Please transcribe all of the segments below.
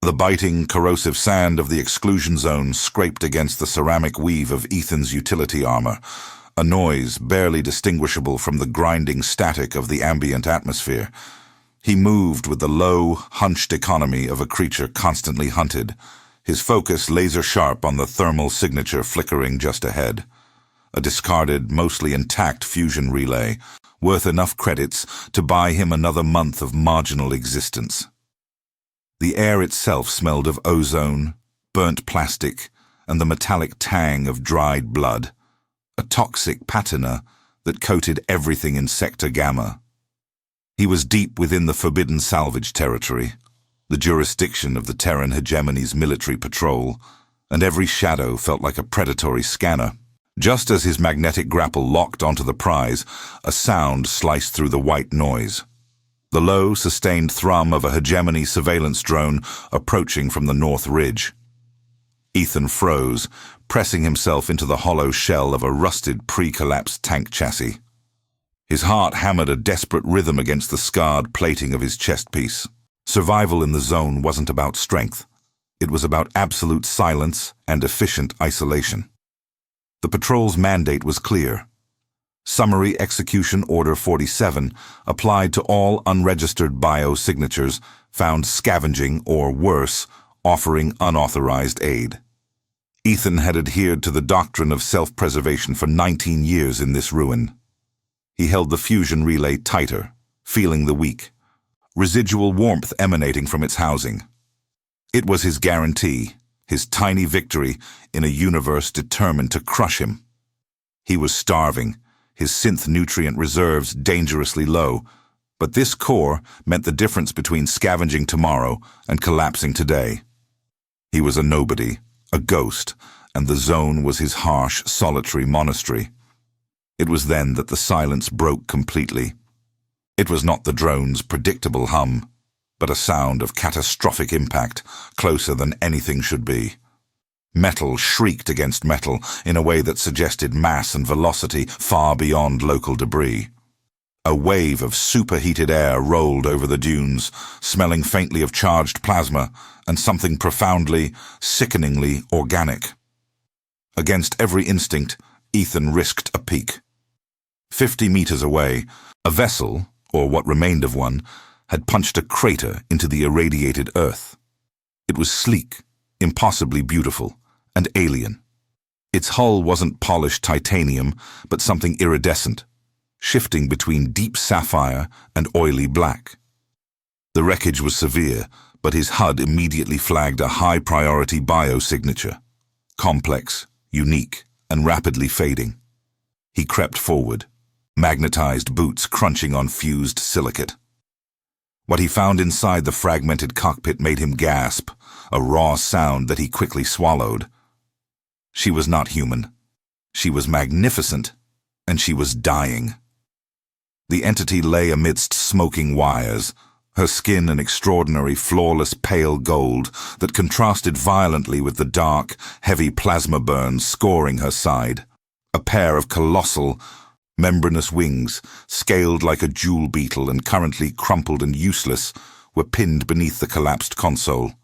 The biting, corrosive sand of the exclusion zone scraped against the ceramic weave of Ethan's utility armor, a noise barely distinguishable from the grinding static of the ambient atmosphere. He moved with the low, hunched economy of a creature constantly hunted, his focus laser-sharp on the thermal signature flickering just ahead. A discarded, mostly intact fusion relay, worth enough credits to buy him another month of marginal existence. The air itself smelled of ozone, burnt plastic, and the metallic tang of dried blood, a toxic patina that coated everything in Sector Gamma. He was deep within the forbidden salvage territory, the jurisdiction of the Terran hegemony's military patrol, and every shadow felt like a predatory scanner. Just as his magnetic grapple locked onto the prize, a sound sliced through the white noise. The low, sustained thrum of a hegemony surveillance drone approaching from the North Ridge. Ethan froze, pressing himself into the hollow shell of a rusted pre-collapsed tank chassis. His heart hammered a desperate rhythm against the scarred plating of his chest piece. Survival in the zone wasn't about strength. It was about absolute silence and efficient isolation. The patrol's mandate was clear. Summary Execution Order 47 applied to all unregistered biosignatures found scavenging or worse, offering unauthorized aid. Ethan had adhered to the doctrine of self-preservation for 19 years in this ruin. He held the fusion relay tighter, feeling the weak, residual warmth emanating from its housing. It was his guarantee, his tiny victory in a universe determined to crush him. He was starving, his synth nutrient reserves dangerously low, but this core meant the difference between scavenging tomorrow and collapsing today. He was a nobody, a ghost, and the zone was his harsh, solitary monastery. It was then that the silence broke completely. It was not the drone's predictable hum, but a sound of catastrophic impact, closer than anything should be. Metal shrieked against metal in a way that suggested mass and velocity far beyond local debris. A wave of superheated air rolled over the dunes, smelling faintly of charged plasma and something profoundly, sickeningly organic. Against every instinct, Ethan risked a peek. 50 meters away, a vessel, or what remained of one, had punched a crater into the irradiated earth. It was sleek, impossibly beautiful, and alien. Its hull wasn't polished titanium, but something iridescent, shifting between deep sapphire and oily black. The wreckage was severe, but his HUD immediately flagged a high-priority biosignature, complex, unique, and rapidly fading. He crept forward, magnetized boots crunching on fused silicate. What he found inside the fragmented cockpit made him gasp, a raw sound that he quickly swallowed. She was not human. She was magnificent, and she was dying. The entity lay amidst smoking wires, her skin an extraordinary, flawless pale gold that contrasted violently with the dark, heavy plasma burns scoring her side. A pair of colossal, membranous wings, scaled like a jewel beetle and currently crumpled and useless, were pinned beneath the collapsed console.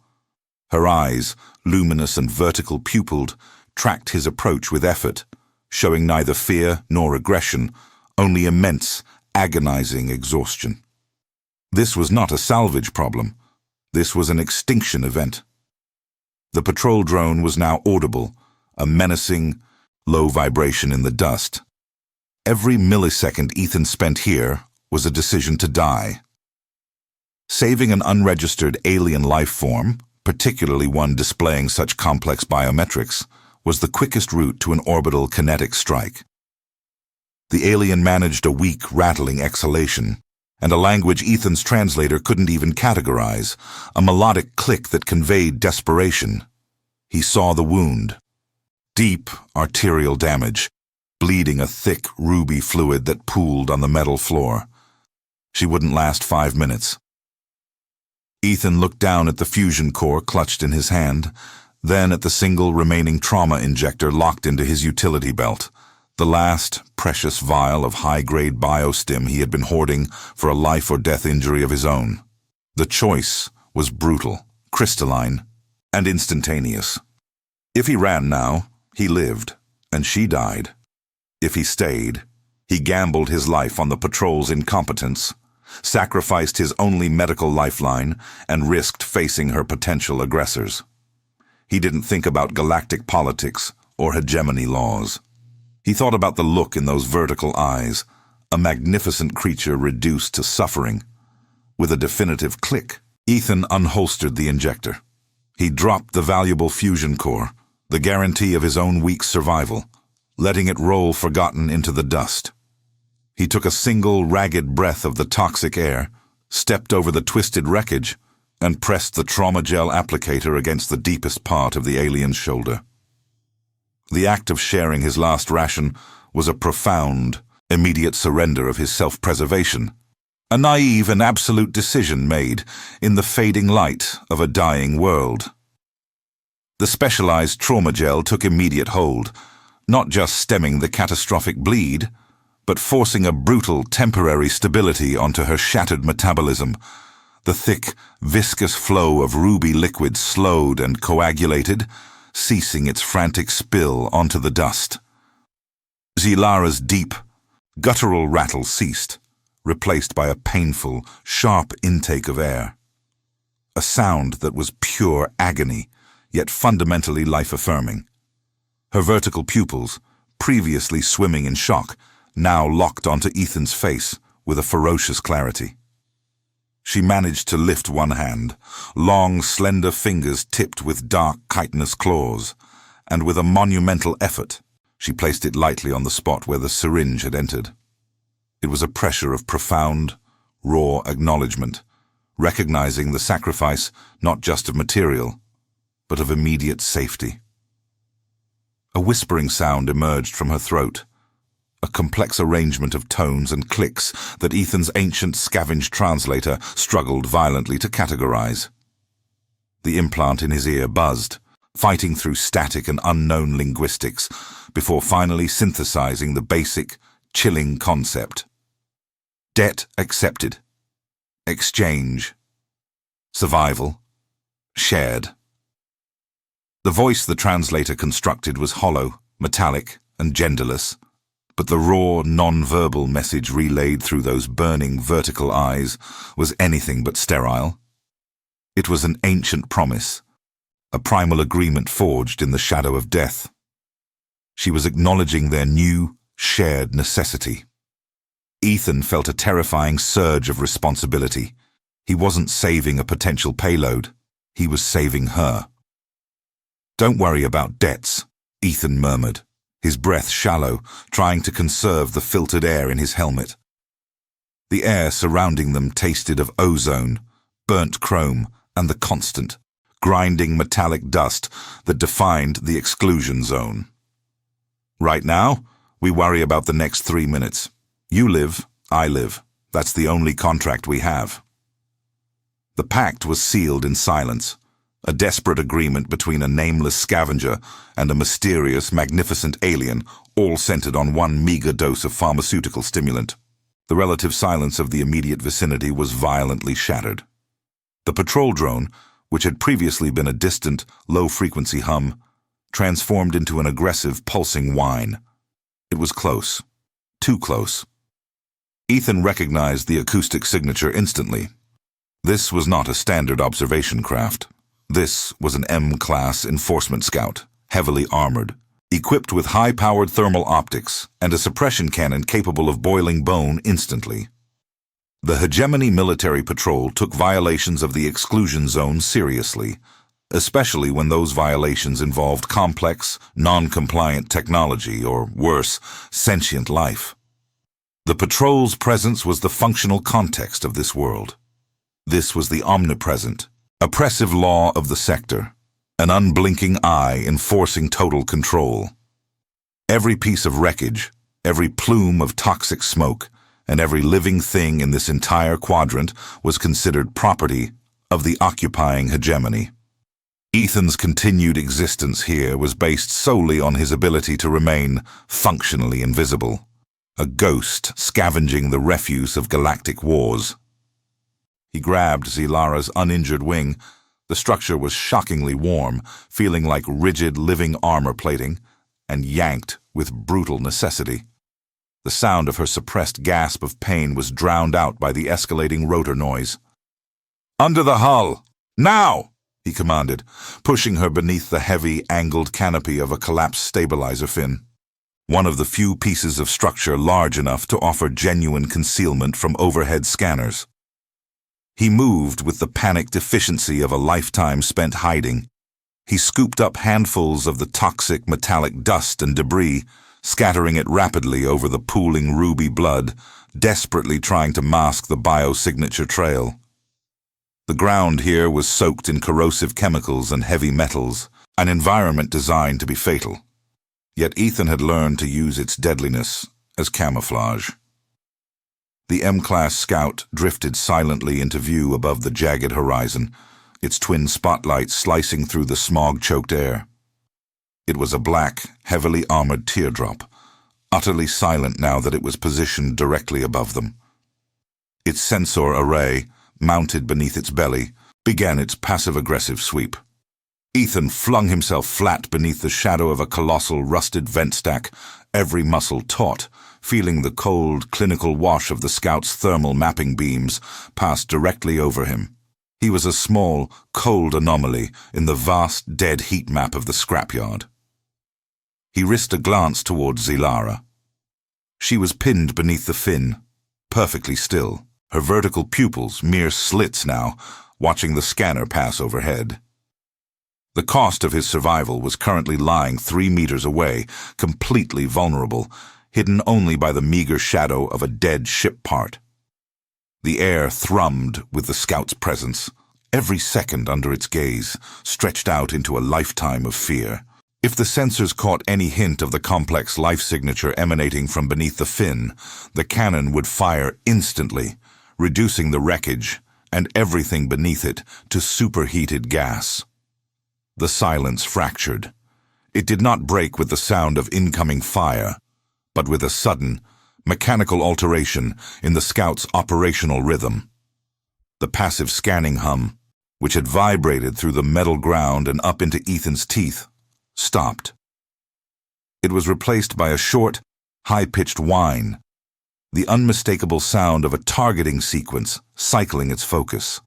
Her eyes, luminous and vertical pupilled, tracked his approach with effort, showing neither fear nor aggression, only immense, agonizing exhaustion. This was not a salvage problem. This was an extinction event. The patrol drone was now audible, a menacing, low vibration in the dust. Every millisecond Ethan spent here was a decision to die. Saving an unregistered alien life form, particularly one displaying such complex biometrics, was the quickest route to an orbital kinetic strike. The alien managed a weak, rattling exhalation, and a language Ethan's translator couldn't even categorize, a melodic click that conveyed desperation. He saw the wound. Deep arterial damage, bleeding a thick, ruby fluid that pooled on the metal floor. She wouldn't last 5 minutes. Ethan looked down at the fusion core clutched in his hand, then at the single remaining trauma injector locked into his utility belt, the last precious vial of high-grade biostim he had been hoarding for a life-or-death injury of his own. The choice was brutal, crystalline, and instantaneous. If he ran now, he lived, and she died. If he stayed, he gambled his life on the patrol's incompetence, sacrificed his only medical lifeline, and risked facing her potential aggressors. He didn't think about galactic politics or hegemony laws. He thought about the look in those vertical eyes, a magnificent creature reduced to suffering. With a definitive click, Ethan unholstered the injector. He dropped the valuable fusion core, the guarantee of his own week's survival, letting it roll forgotten into the dust. He took a single ragged breath of the toxic air, stepped over the twisted wreckage, and pressed the trauma gel applicator against the deepest part of the alien's shoulder. The act of sharing his last ration was a profound, immediate surrender of his self-preservation, a naive and absolute decision made in the fading light of a dying world. The specialized trauma gel took immediate hold, not just stemming the catastrophic bleed, but forcing a brutal temporary stability onto her shattered metabolism. The thick, viscous flow of ruby liquid slowed and coagulated, ceasing its frantic spill onto the dust. Zilara's deep, guttural rattle ceased, replaced by a painful, sharp intake of air. A sound that was pure agony, yet fundamentally life-affirming. Her vertical pupils, previously swimming in shock, now locked onto Ethan's face with a ferocious clarity. She managed to lift one hand, long, slender fingers tipped with dark, chitinous claws, and with a monumental effort, she placed it lightly on the spot where the syringe had entered. It was a pressure of profound, raw acknowledgement, recognizing the sacrifice not just of material, but of immediate safety. A whispering sound emerged from her throat, a complex arrangement of tones and clicks that Ethan's ancient scavenged translator struggled violently to categorize. The implant in his ear buzzed, fighting through static and unknown linguistics, before finally synthesizing the basic, chilling concept. Debt accepted. Exchange. Survival. Shared. The voice the translator constructed was hollow, metallic, and genderless, but the raw, non-verbal message relayed through those burning vertical eyes was anything but sterile. It was an ancient promise, a primal agreement forged in the shadow of death. She was acknowledging their new, shared necessity. Ethan felt a terrifying surge of responsibility. He wasn't saving a potential payload. He was saving her. "Don't worry about debts," Ethan murmured, his breath shallow, trying to conserve the filtered air in his helmet. The air surrounding them tasted of ozone, burnt chrome, and the constant, grinding metallic dust that defined the exclusion zone. "Right now, we worry about the next 3 minutes. You live, I live. That's the only contract we have." The pact was sealed in silence, a desperate agreement between a nameless scavenger and a mysterious, magnificent alien, all centered on one meager dose of pharmaceutical stimulant. The relative silence of the immediate vicinity was violently shattered. The patrol drone, which had previously been a distant, low-frequency hum, transformed into an aggressive, pulsing whine. It was close. Too close. Ethan recognized the acoustic signature instantly. This was not a standard observation craft. This was an M-class enforcement scout, heavily armored, equipped with high-powered thermal optics and a suppression cannon capable of boiling bone instantly. The hegemony military patrol took violations of the Exclusion Zone seriously, especially when those violations involved complex, non-compliant technology or, worse, sentient life. The patrol's presence was the functional context of this world. This was the omnipresent, oppressive law of the sector, an unblinking eye enforcing total control. Every piece of wreckage, every plume of toxic smoke, and every living thing in this entire quadrant was considered property of the occupying hegemony. Ethan's continued existence here was based solely on his ability to remain functionally invisible, a ghost scavenging the refuse of galactic wars. He grabbed Zilara's uninjured wing, The structure was shockingly warm, feeling like rigid living armor plating, and yanked with brutal necessity. The sound of her suppressed gasp of pain was drowned out by the escalating rotor noise. "Under the hull! Now!" he commanded, pushing her beneath the heavy, angled canopy of a collapsed stabilizer fin. One of the few pieces of structure large enough to offer genuine concealment from overhead scanners. He moved with the panicked efficiency of a lifetime spent hiding. He scooped up handfuls of the toxic metallic dust and debris, scattering it rapidly over the pooling ruby blood, desperately trying to mask the biosignature trail. The ground here was soaked in corrosive chemicals and heavy metals, an environment designed to be fatal. Yet Ethan had learned to use its deadliness as camouflage. The M-class Scout drifted silently into view above the jagged horizon, its twin spotlights slicing through the smog-choked air. It was a black, heavily armored teardrop, utterly silent now that it was positioned directly above them. Its sensor array, mounted beneath its belly, began its passive-aggressive sweep. Ethan flung himself flat beneath the shadow of a colossal rusted vent stack, every muscle taut, feeling the cold, clinical wash of the Scout's thermal mapping beams pass directly over him. He was a small, cold anomaly in the vast, dead heat map of the scrapyard. He risked a glance towards Zilara. She was pinned beneath the fin, perfectly still, her vertical pupils mere slits now, watching the scanner pass overhead. The cost of his survival was currently lying 3 meters away, completely vulnerable, hidden only by the meager shadow of a dead ship part. The air thrummed with the Scout's presence, every second under its gaze, stretched out into a lifetime of fear. If the sensors caught any hint of the complex life signature emanating from beneath the fin, the cannon would fire instantly, reducing the wreckage and everything beneath it to superheated gas. The silence fractured. It did not break with the sound of incoming fire, but with a sudden, mechanical alteration in the Scout's operational rhythm. The passive scanning hum, which had vibrated through the metal ground and up into Ethan's teeth, stopped. It was replaced by a short, high-pitched whine, the unmistakable sound of a targeting sequence cycling its focus.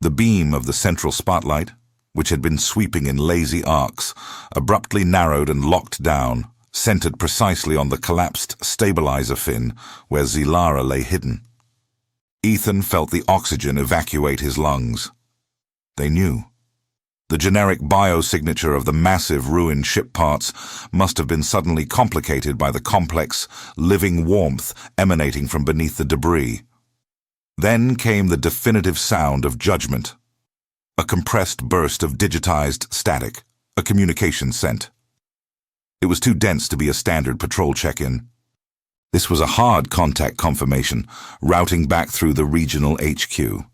The beam of the central spotlight, which had been sweeping in lazy arcs, abruptly narrowed and locked down, centered precisely on the collapsed stabilizer fin where Zilara lay hidden. Ethan felt the oxygen evacuate his lungs. They knew. The generic biosignature of the massive ruined ship parts must have been suddenly complicated by the complex, living warmth emanating from beneath the debris. Then came the definitive sound of judgment. A compressed burst of digitized static, a communication sent. It was too dense to be a standard patrol check-in. This was a hard contact confirmation, routing back through the regional HQ.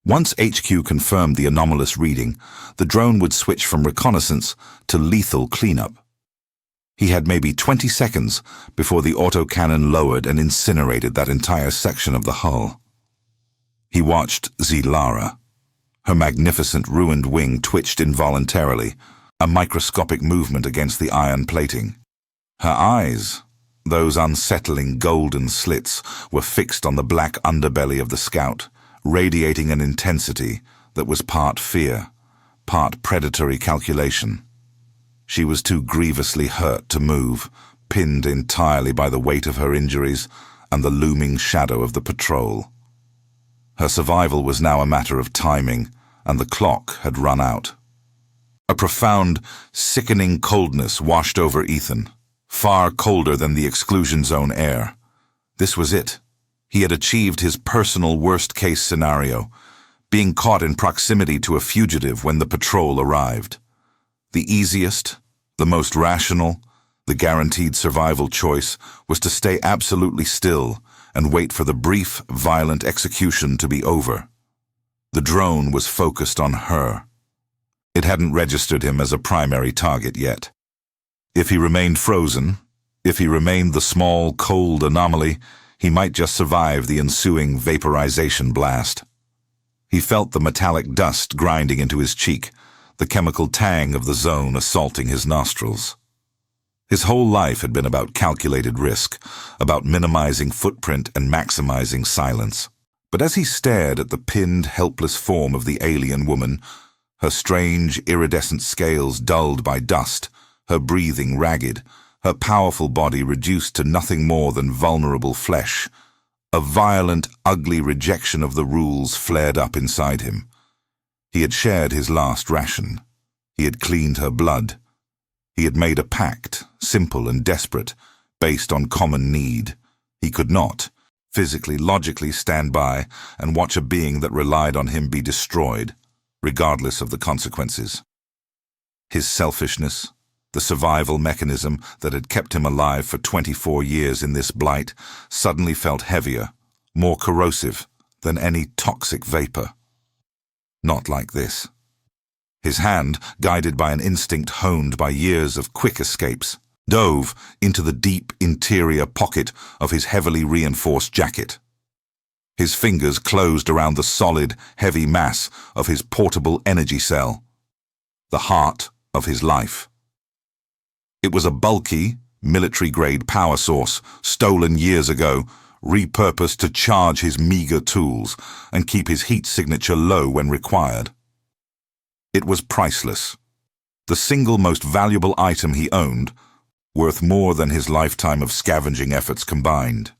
Once HQ confirmed the anomalous reading, the drone would switch from reconnaissance to lethal cleanup. He had maybe 20 seconds before the autocannon lowered and incinerated that entire section of the hull. He watched Zilara. Her magnificent ruined wing twitched involuntarily, a microscopic movement against the iron plating. Her eyes, those unsettling golden slits, were fixed on the black underbelly of the Scout, radiating an intensity that was part fear, part predatory calculation. She was too grievously hurt to move, pinned entirely by the weight of her injuries and the looming shadow of the patrol. Her survival was now a matter of timing, and the clock had run out. A profound, sickening coldness washed over Ethan, far colder than the Exclusion Zone air. This was it. He had achieved his personal worst-case scenario, being caught in proximity to a fugitive when the patrol arrived. The easiest, the most rational, the guaranteed survival choice was to stay absolutely still and wait for the brief, violent execution to be over. The drone was focused on her. It hadn't registered him as a primary target yet. If he remained frozen, if he remained the small, cold anomaly, he might just survive the ensuing vaporization blast. He felt the metallic dust grinding into his cheek, the chemical tang of the zone assaulting his nostrils. His whole life had been about calculated risk, about minimizing footprint and maximizing silence. But as he stared at the pinned, helpless form of the alien woman, her strange, iridescent scales dulled by dust, her breathing ragged, her powerful body reduced to nothing more than vulnerable flesh, a violent, ugly rejection of the rules flared up inside him. He had shared his last ration. He had cleaned her blood. He had made a pact, simple and desperate, based on common need. He could not, physically, logically stand by and watch a being that relied on him be destroyed, regardless of the consequences. His selfishness, the survival mechanism that had kept him alive for 24 years in this blight, suddenly felt heavier, more corrosive than any toxic vapor. Not like this. His hand, guided by an instinct honed by years of quick escapes, dove into the deep interior pocket of his heavily reinforced jacket. His fingers closed around the solid, heavy mass of his portable energy cell, the heart of his life. It was a bulky, military-grade power source, stolen years ago, repurposed to charge his meager tools and keep his heat signature low when required. It was priceless, the single most valuable item he owned, worth more than his lifetime of scavenging efforts combined.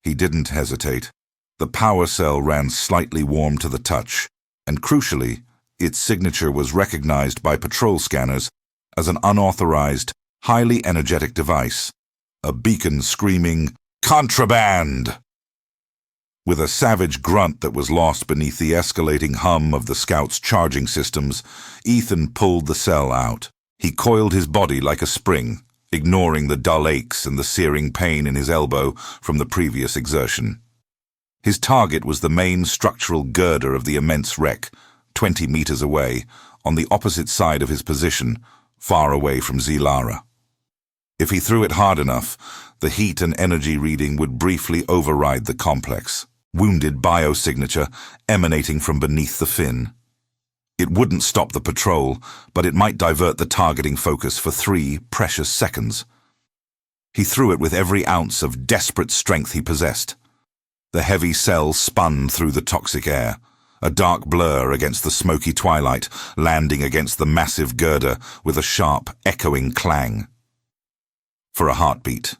He didn't hesitate. The power cell ran slightly warm to the touch, and crucially, its signature was recognized by patrol scanners as an unauthorized, highly energetic device, a beacon screaming, "Contraband!" With a savage grunt that was lost beneath the escalating hum of the scout's charging systems, Ethan pulled the cell out. He coiled his body like a spring, ignoring the dull aches and the searing pain in his elbow from the previous exertion. His target was the main structural girder of the immense wreck, 20 meters away, on the opposite side of his position, far away from Zilara. If he threw it hard enough, the heat and energy reading would briefly override the complex, wounded biosignature emanating from beneath the fin. It wouldn't stop the patrol, but it might divert the targeting focus for 3 precious seconds. He threw it with every ounce of desperate strength he possessed. The heavy cell spun through the toxic air, a dark blur against the smoky twilight, landing against the massive girder with a sharp, echoing clang. For a heartbeat,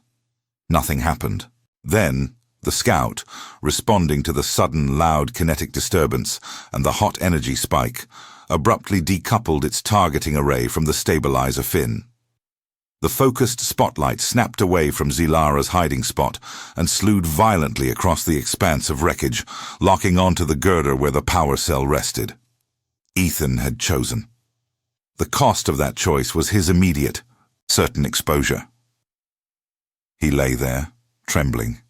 nothing happened. Then, the scout, responding to the sudden, loud kinetic disturbance and the hot energy spike, abruptly decoupled its targeting array from the stabilizer fin. The focused spotlight snapped away from Zilara's hiding spot and slewed violently across the expanse of wreckage, locking onto the girder where the power cell rested. Ethan had chosen. The cost of that choice was his immediate, certain exposure. He lay there, trembling,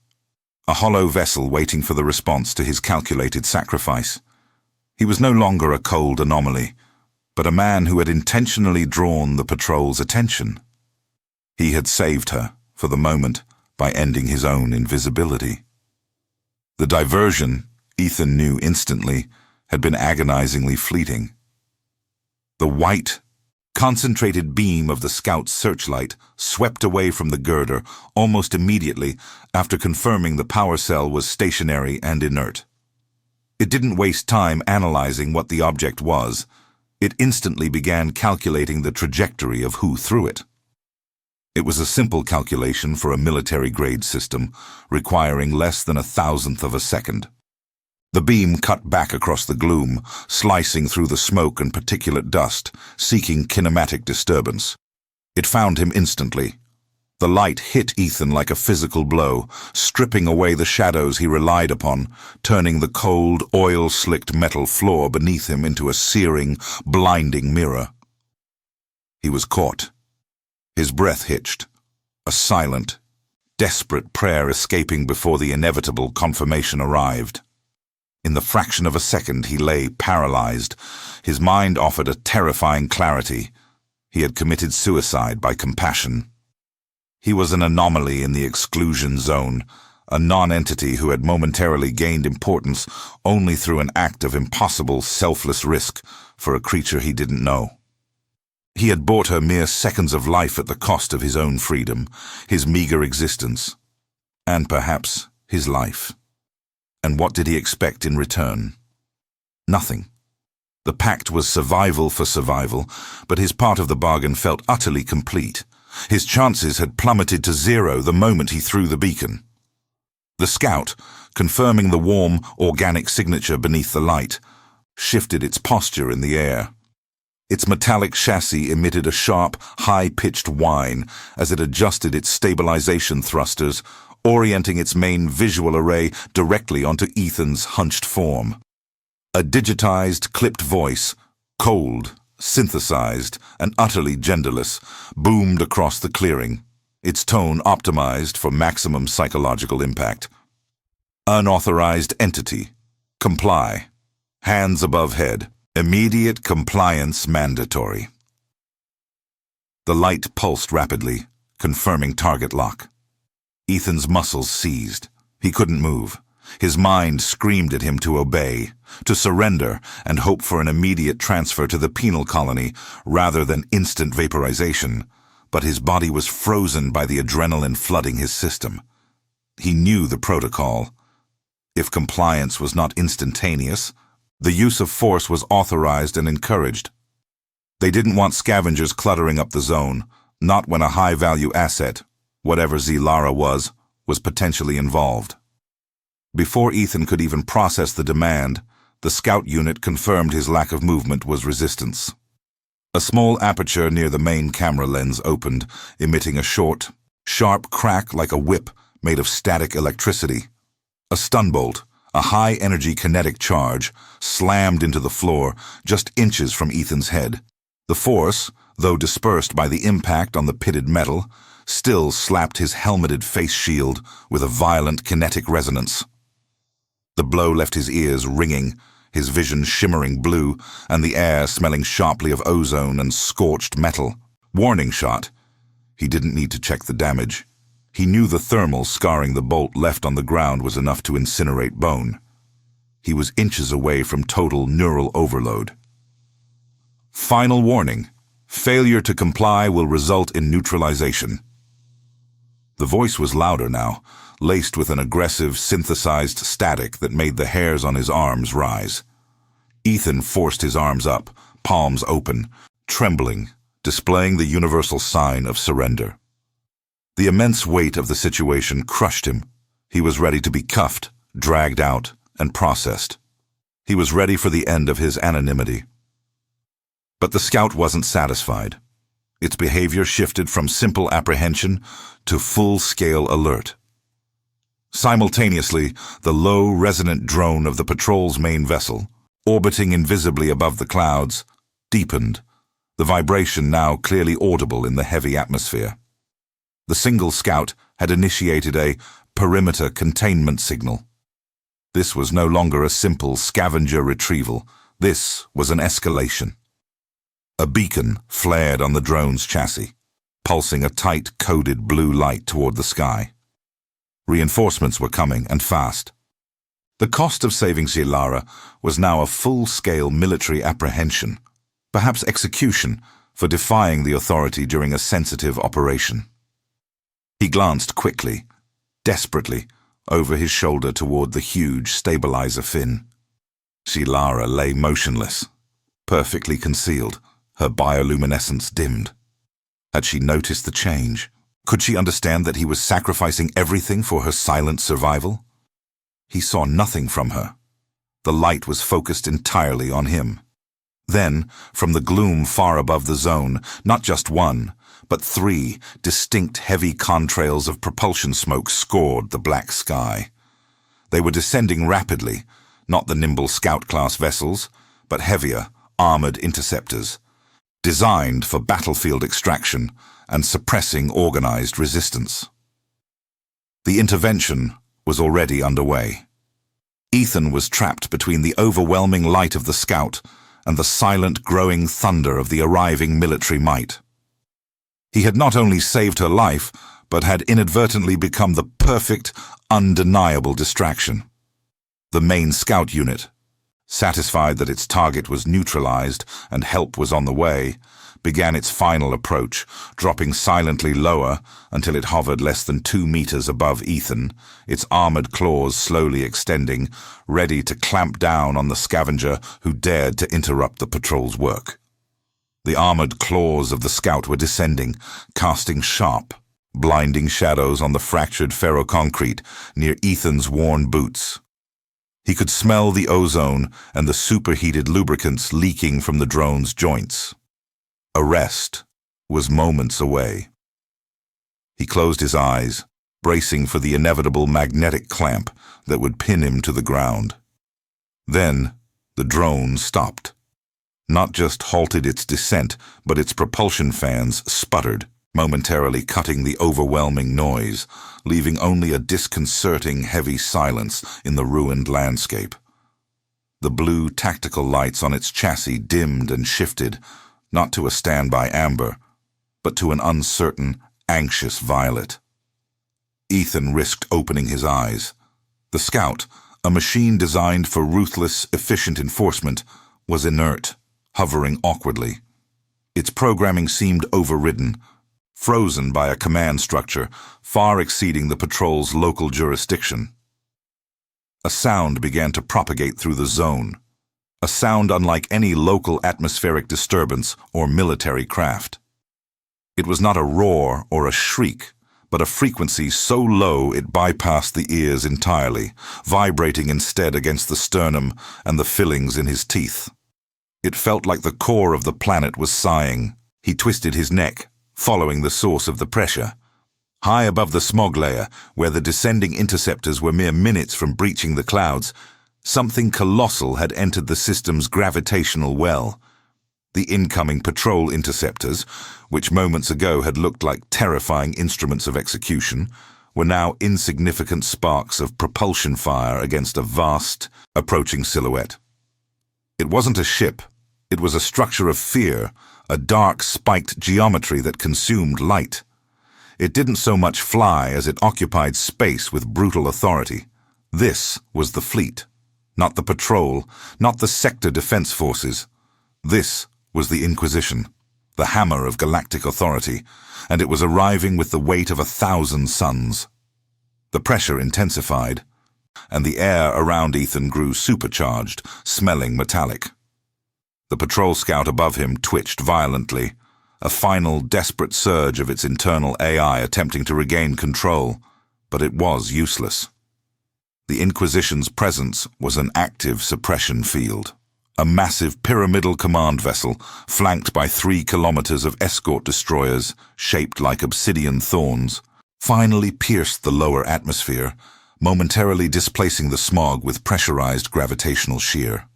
a hollow vessel waiting for the response to his calculated sacrifice. He was no longer a cold anomaly, but a man who had intentionally drawn the patrol's attention. He had saved her, for the moment, by ending his own invisibility. The diversion, Ethan knew instantly, had been agonizingly fleeting. The white, concentrated beam of the scout's searchlight swept away from the girder almost immediately after confirming the power cell was stationary and inert. It didn't waste time analyzing what the object was. It instantly began calculating the trajectory of who threw it. It was a simple calculation for a military-grade system, requiring less than 1,000th of a second. The beam cut back across the gloom, slicing through the smoke and particulate dust, seeking kinematic disturbance. It found him instantly. The light hit Ethan like a physical blow, stripping away the shadows he relied upon, turning the cold, oil-slicked metal floor beneath him into a searing, blinding mirror. He was caught. His breath hitched, a silent, desperate prayer escaping before the inevitable confirmation arrived. In the fraction of a second he lay paralyzed. His mind offered a terrifying clarity. He had committed suicide by compassion. He was an anomaly in the exclusion zone, a non-entity who had momentarily gained importance only through an act of impossible, selfless risk for a creature he didn't know. He had bought her mere seconds of life at the cost of his own freedom, his meager existence, and perhaps his life. And what did he expect in return? Nothing. The pact was survival for survival, but his part of the bargain felt utterly complete. His chances had plummeted to zero the moment he threw the beacon. The scout, confirming the warm, organic signature beneath the light, shifted its posture in the air. Its metallic chassis emitted a sharp, high-pitched whine as it adjusted its stabilization thrusters, orienting its main visual array directly onto Ethan's hunched form. A digitized, clipped voice, cold, synthesized, and utterly genderless, boomed across the clearing, its tone optimized for maximum psychological impact. Unauthorized entity. Comply. Hands above head. Immediate compliance mandatory. The light pulsed rapidly, confirming target lock. Ethan's muscles seized. He couldn't move. His mind screamed at him to obey, to surrender and hope for an immediate transfer to the penal colony rather than instant vaporization. But his body was frozen by the adrenaline flooding his system. He knew the protocol. If compliance was not instantaneous, the use of force was authorized and encouraged. They didn't want scavengers cluttering up the zone, not when a high-value asset, whatever Zilara was potentially involved. Before Ethan could even process the demand, the scout unit confirmed his lack of movement was resistance. A small aperture near the main camera lens opened, emitting a short, sharp crack like a whip made of static electricity. A stun bolt, a high-energy kinetic charge, slammed into the floor just inches from Ethan's head. The force, though dispersed by the impact on the pitted metal, still slapped his helmeted face shield with a violent kinetic resonance. The blow left his ears ringing, his vision shimmering blue, and the air smelling sharply of ozone and scorched metal. Warning shot. He didn't need to check the damage. He knew the thermal scarring the bolt left on the ground was enough to incinerate bone. He was inches away from total neural overload. Final warning. Failure to comply will result in neutralization. The voice was louder now, laced with an aggressive, synthesized static that made the hairs on his arms rise. Ethan forced his arms up, palms open, trembling, displaying the universal sign of surrender. The immense weight of the situation crushed him. He was ready to be cuffed, dragged out, and processed. He was ready for the end of his anonymity. But the scout wasn't satisfied. Its behavior shifted from simple apprehension to full-scale alert. Simultaneously, the low, resonant drone of the patrol's main vessel, orbiting invisibly above the clouds, deepened, the vibration now clearly audible in the heavy atmosphere. The single scout had initiated a perimeter containment signal. This was no longer a simple scavenger retrieval. This was an escalation. A beacon flared on the drone's chassis, pulsing a tight, coded blue light toward the sky. Reinforcements were coming, and fast. The cost of saving Zilara was now a full-scale military apprehension, perhaps execution, for defying the authority during a sensitive operation. He glanced quickly, desperately, over his shoulder toward the huge stabilizer fin. Zilara lay motionless, perfectly concealed, her bioluminescence dimmed. Had she noticed the change? Could she understand that he was sacrificing everything for her silent survival? He saw nothing from her. The light was focused entirely on him. Then, from the gloom far above the zone, not just one, but 3 distinct heavy contrails of propulsion smoke scored the black sky. They were descending rapidly, not the nimble scout-class vessels, but heavier, armored interceptors, designed for battlefield extraction and suppressing organized resistance. The intervention was already underway. Ethan was trapped between the overwhelming light of the scout and the silent, growing thunder of the arriving military might. He had not only saved her life, but had inadvertently become the perfect, undeniable distraction. The main scout unit, satisfied that its target was neutralized and help was on the way, began its final approach, dropping silently lower until it hovered less than 2 meters above Ethan, its armored claws slowly extending, ready to clamp down on the scavenger who dared to interrupt the patrol's work. The armored claws of the scout were descending, casting sharp, blinding shadows on the fractured ferroconcrete near Ethan's worn boots. He could smell the ozone and the superheated lubricants leaking from the drone's joints. Arrest was moments away. He closed his eyes, bracing for the inevitable magnetic clamp that would pin him to the ground. Then, the drone stopped. Not just halted its descent, but its propulsion fans sputtered, momentarily cutting the overwhelming noise, leaving only a disconcerting heavy silence in the ruined landscape. The blue tactical lights on its chassis dimmed and shifted, not to a standby amber, but to an uncertain, anxious violet. Ethan risked opening his eyes. The scout, a machine designed for ruthless, efficient enforcement, was inert, hovering awkwardly. Its programming seemed overridden, frozen by a command structure far exceeding the patrol's local jurisdiction. A sound began to propagate through the zone, a sound unlike any local atmospheric disturbance or military craft. It was not a roar or a shriek, but a frequency so low it bypassed the ears entirely, vibrating instead against the sternum and the fillings in his teeth. It felt like the core of the planet was sighing. He twisted his neck, following the source of the pressure. High above the smog layer, where the descending interceptors were mere minutes from breaching the clouds, something colossal had entered the system's gravitational well. The incoming patrol interceptors, which moments ago had looked like terrifying instruments of execution, were now insignificant sparks of propulsion fire against a vast, approaching silhouette. It wasn't a ship. It was a structure of fear, a dark, spiked geometry that consumed light. It didn't so much fly as it occupied space with brutal authority. This was the fleet. Not the patrol, not the sector defense forces. This was the Inquisition, the hammer of galactic authority, and it was arriving with the weight of 1,000 suns. The pressure intensified, and the air around Ethan grew supercharged, smelling metallic. The patrol scout above him twitched violently, a final desperate surge of its internal AI attempting to regain control, but it was useless. The Inquisition's presence was an active suppression field. A massive pyramidal command vessel, flanked by 3 kilometers of escort destroyers, shaped like obsidian thorns, finally pierced the lower atmosphere, momentarily displacing the smog with pressurized gravitational shear.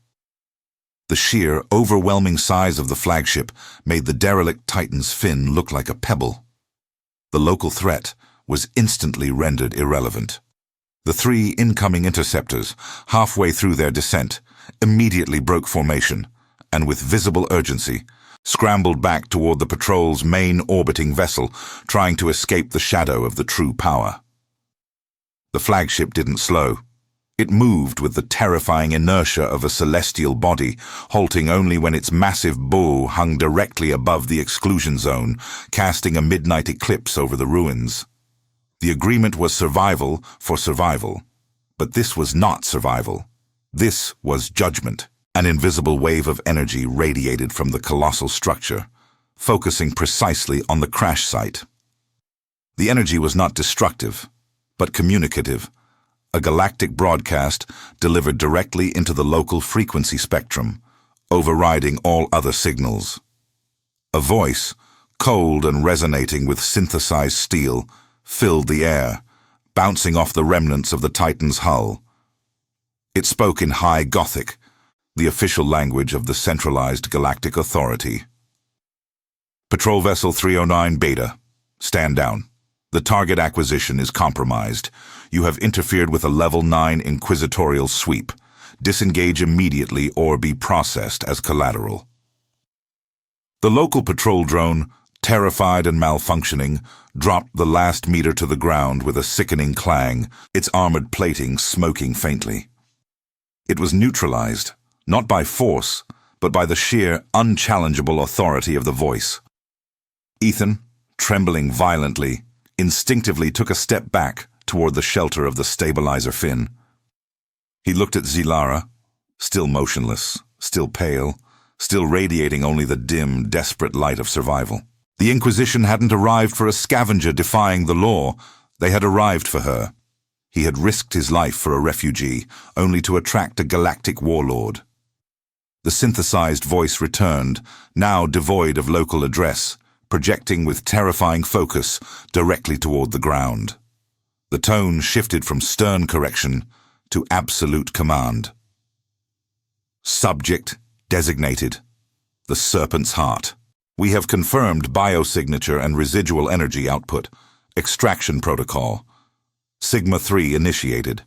The sheer, overwhelming size of the flagship made the derelict Titan's fin look like a pebble. The local threat was instantly rendered irrelevant. The 3 incoming interceptors, halfway through their descent, immediately broke formation, and with visible urgency, scrambled back toward the patrol's main orbiting vessel, trying to escape the shadow of the true power. The flagship didn't slow. It moved with the terrifying inertia of a celestial body, halting only when its massive bow hung directly above the exclusion zone, casting a midnight eclipse over the ruins. The agreement was survival for survival, but this was not survival. This was judgment. An invisible wave of energy radiated from the colossal structure, focusing precisely on the crash site. The energy was not destructive, but communicative, a galactic broadcast delivered directly into the local frequency spectrum, overriding all other signals. A voice, cold and resonating with synthesized steel, filled the air, bouncing off the remnants of the Titan's hull. It spoke in High Gothic, the official language of the centralized galactic authority. Patrol Vessel 309 Beta, stand down. The target acquisition is compromised. You have interfered with a Level 9 inquisitorial sweep. Disengage immediately or be processed as collateral. The local patrol drone terrified and malfunctioning, dropped the last meter to the ground with a sickening clang, its armored plating smoking faintly. It was neutralized, not by force, but by the sheer, unchallengeable authority of the voice. Ethan, trembling violently, instinctively took a step back toward the shelter of the stabilizer fin. He looked at Zilara, still motionless, still pale, still radiating only the dim, desperate light of survival. The Inquisition hadn't arrived for a scavenger defying the law. They had arrived for her. He had risked his life for a refugee, only to attract a galactic warlord. The synthesized voice returned, now devoid of local address, projecting with terrifying focus directly toward the ground. The tone shifted from stern correction to absolute command. Subject designated. The Serpent's Heart. We have confirmed biosignature and residual energy output. Extraction protocol. Sigma-3 initiated.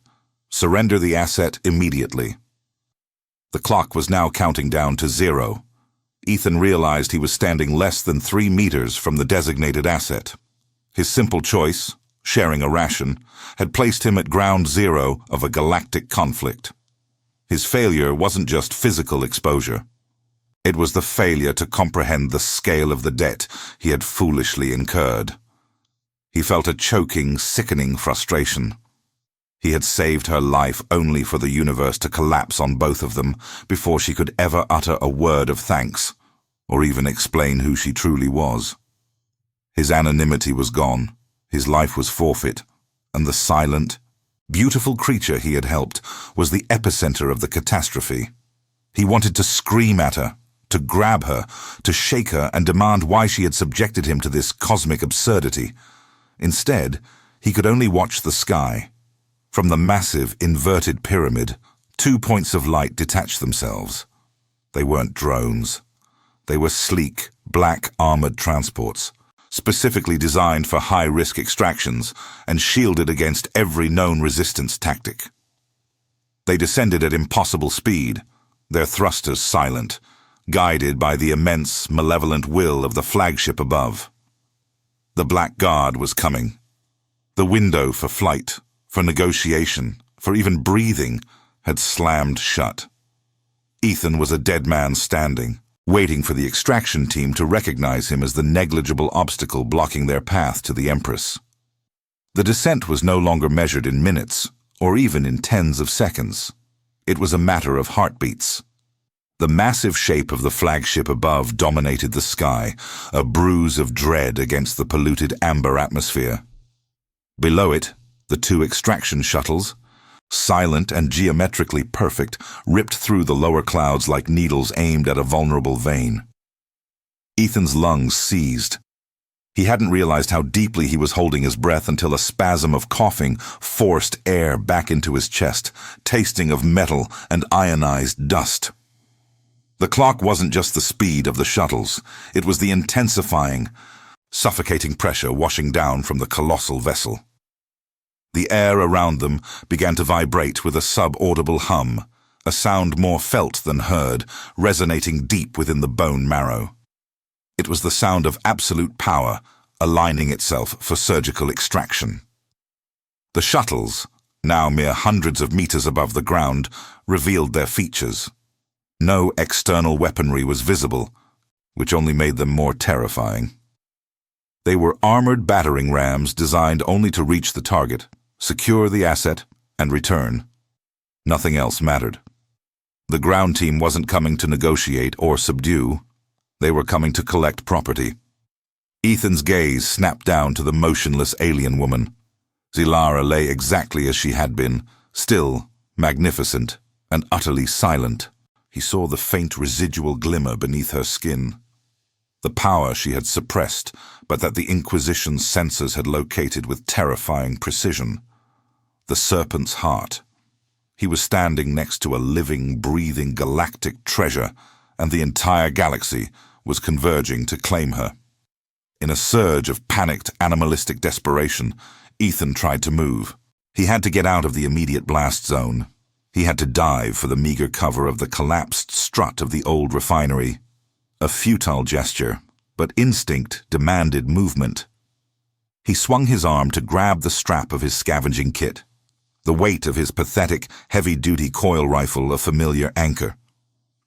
Surrender the asset immediately. The clock was now counting down to 0. Ethan realized he was standing less than 3 meters from the designated asset. His simple choice, sharing a ration, had placed him at ground zero of a galactic conflict. His failure wasn't just physical exposure. It was the failure to comprehend the scale of the debt he had foolishly incurred. He felt a choking, sickening frustration. He had saved her life only for the universe to collapse on both of them before she could ever utter a word of thanks, or even explain who she truly was. His anonymity was gone, his life was forfeit, and the silent, beautiful creature he had helped was the epicenter of the catastrophe. He wanted to scream at her, to grab her, to shake her and demand why she had subjected him to this cosmic absurdity. Instead, he could only watch the sky. From the massive, inverted pyramid, 2 points of light detached themselves. They weren't drones. They were sleek, black armored transports, specifically designed for high-risk extractions and shielded against every known resistance tactic. They descended at impossible speed, their thrusters silent, guided by the immense, malevolent will of the flagship above. The Black Guard was coming. The window for flight, for negotiation, for even breathing, had slammed shut. Ethan was a dead man standing, waiting for the extraction team to recognize him as the negligible obstacle blocking their path to the Empress. The descent was no longer measured in minutes, or even in tens of seconds. It was a matter of heartbeats. The massive shape of the flagship above dominated the sky, a bruise of dread against the polluted amber atmosphere. Below it, the 2 extraction shuttles, silent and geometrically perfect, ripped through the lower clouds like needles aimed at a vulnerable vein. Ethan's lungs seized. He hadn't realized how deeply he was holding his breath until a spasm of coughing forced air back into his chest, tasting of metal and ionized dust. The clock wasn't just the speed of the shuttles, it was the intensifying, suffocating pressure washing down from the colossal vessel. The air around them began to vibrate with a sub-audible hum, a sound more felt than heard, resonating deep within the bone marrow. It was the sound of absolute power, aligning itself for surgical extraction. The shuttles, now mere hundreds of meters above the ground, revealed their features. No external weaponry was visible, which only made them more terrifying. They were armored battering rams designed only to reach the target, secure the asset, and return. Nothing else mattered. The ground team wasn't coming to negotiate or subdue. They were coming to collect property. Ethan's gaze snapped down to the motionless alien woman. Zilara lay exactly as she had been, still, magnificent, and utterly silent. He saw the faint residual glimmer beneath her skin. The power she had suppressed, but that the Inquisition's sensors had located with terrifying precision. The Serpent's Heart. He was standing next to a living, breathing galactic treasure, and the entire galaxy was converging to claim her. In a surge of panicked, animalistic desperation, Ethan tried to move. He had to get out of the immediate blast zone. He had to dive for the meager cover of the collapsed strut of the old refinery. A futile gesture, but instinct demanded movement. He swung his arm to grab the strap of his scavenging kit, the weight of his pathetic, heavy-duty coil rifle a familiar anchor.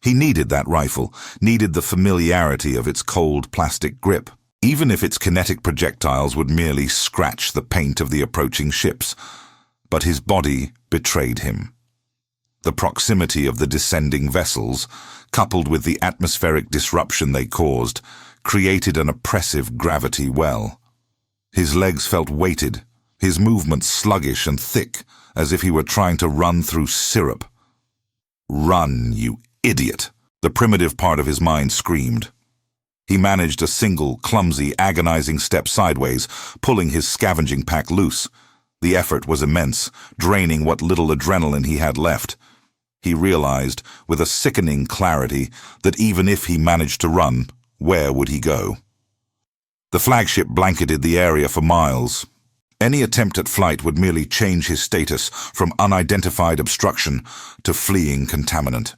He needed that rifle, needed the familiarity of its cold plastic grip, even if its kinetic projectiles would merely scratch the paint of the approaching ships. But his body betrayed him. The proximity of the descending vessels, coupled with the atmospheric disruption they caused, created an oppressive gravity well. His legs felt weighted, his movements sluggish and thick, as if he were trying to run through syrup. "Run, you idiot!" the primitive part of his mind screamed. He managed a single, clumsy, agonizing step sideways, pulling his scavenging pack loose. The effort was immense, draining what little adrenaline he had left. He realized, with a sickening clarity, that even if he managed to run, where would he go? The flagship blanketed the area for miles. Any attempt at flight would merely change his status from unidentified obstruction to fleeing contaminant.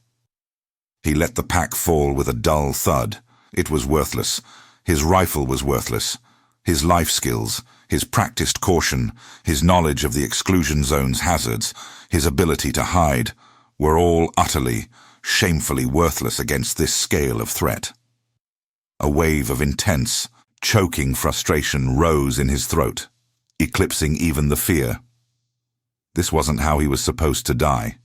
He let the pack fall with a dull thud. It was worthless. His rifle was worthless. His life skills, his practiced caution, his knowledge of the Exclusion Zone's hazards, his ability to hide, were all utterly, shamefully worthless against this scale of threat. A wave of intense, choking frustration rose in his throat, eclipsing even the fear. This wasn't how he was supposed to die.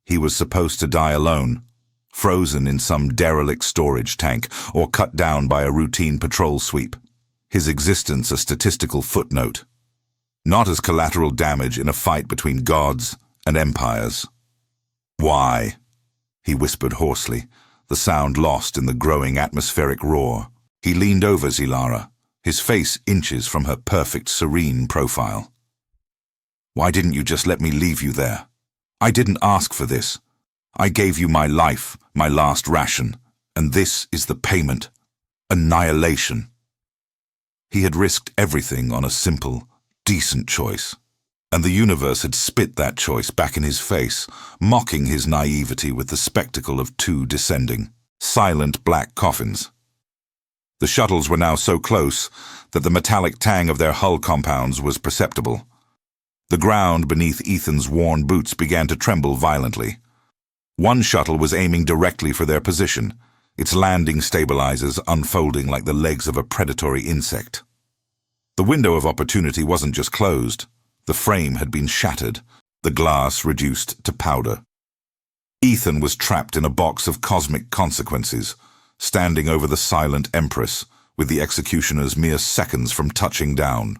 He was supposed to die alone, frozen in some derelict storage tank or cut down by a routine patrol sweep. His existence a statistical footnote, not as collateral damage in a fight between gods and empires. "Why?" he whispered hoarsely, the sound lost in the growing atmospheric roar. He leaned over Zilara, his face inches from her perfect, serene profile. "Why didn't you just let me leave you there? I didn't ask for this. I gave you my life, my last ration, and this is the payment. Annihilation." He had risked everything on a simple, decent choice, and the universe had spit that choice back in his face, mocking his naivety with the spectacle of two descending, silent black coffins. The shuttles were now so close that the metallic tang of their hull compounds was perceptible. The ground beneath Ethan's worn boots began to tremble violently. One shuttle was aiming directly for their position, its landing stabilizers unfolding like the legs of a predatory insect. The window of opportunity wasn't just closed. The frame had been shattered, the glass reduced to powder. Ethan was trapped in a box of cosmic consequences, standing over the silent Empress, with the executioners mere seconds from touching down.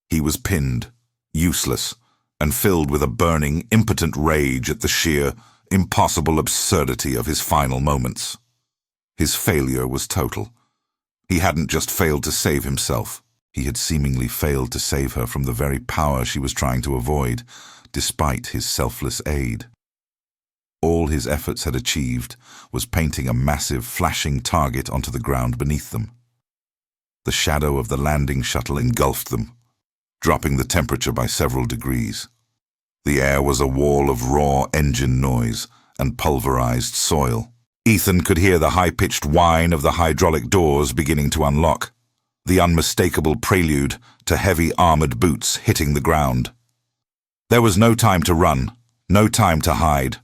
He was pinned, useless, and filled with a burning, impotent rage at the sheer, impossible absurdity of his final moments. His failure was total. He hadn't just failed to save himself. He had seemingly failed to save her from the very power she was trying to avoid, despite his selfless aid. All his efforts had achieved was painting a massive, flashing target onto the ground beneath them. The shadow of the landing shuttle engulfed them, dropping the temperature by several degrees. The air was a wall of raw engine noise and pulverized soil. Ethan could hear the high-pitched whine of the hydraulic doors beginning to unlock, the unmistakable prelude to heavy armored boots hitting the ground. There was no time to run, no time to hide,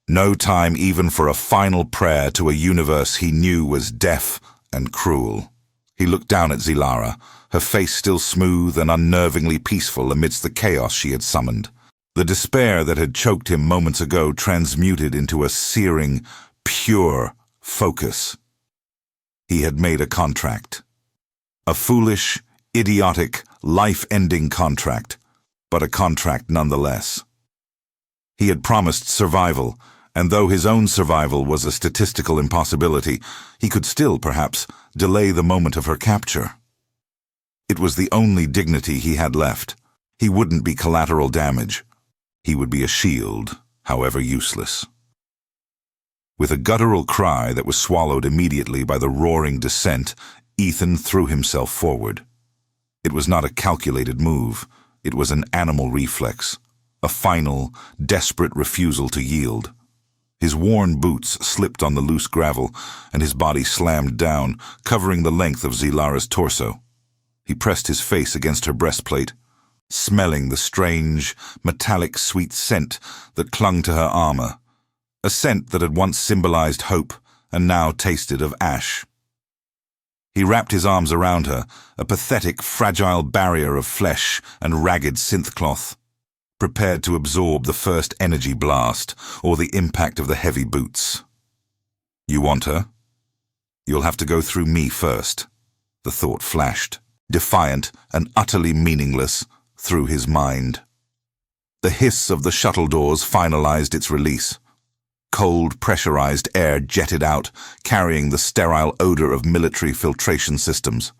no time even for a final prayer to a universe he knew was deaf and cruel. He looked down at Zilara, her face still smooth and unnervingly peaceful amidst the chaos she had summoned. The despair that had choked him moments ago transmuted into a searing, pure focus. He had made a contract. A foolish, idiotic, life-ending contract, but a contract nonetheless. He had promised survival, and though his own survival was a statistical impossibility, he could still, perhaps, delay the moment of her capture. It was the only dignity he had left. He wouldn't be collateral damage. He would be a shield, however useless. With a guttural cry that was swallowed immediately by the roaring descent, Ethan threw himself forward. It was not a calculated move. It was an animal reflex, a final, desperate refusal to yield. His worn boots slipped on the loose gravel, and his body slammed down, covering the length of Zilara's torso. He pressed his face against her breastplate, smelling the strange, metallic sweet scent that clung to her armor, a scent that had once symbolized hope and now tasted of ash. He wrapped his arms around her, a pathetic, fragile barrier of flesh and ragged synth-cloth, prepared to absorb the first energy blast or the impact of the heavy boots. "You want her? You'll have to go through me first," the thought flashed, defiant and utterly meaningless, through his mind. The hiss of the shuttle doors finalized its release. Cold, pressurized air jetted out, carrying the sterile odor of military filtration systems.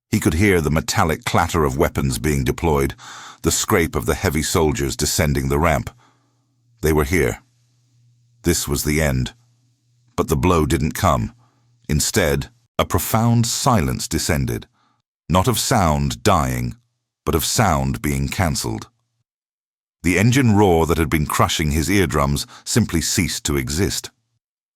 He could hear the metallic clatter of weapons being deployed, the scrape of the heavy soldiers descending the ramp. They were here. This was the end. But the blow didn't come. Instead, a profound silence descended, not of sound dying, but of sound being cancelled. The engine roar that had been crushing his eardrums simply ceased to exist.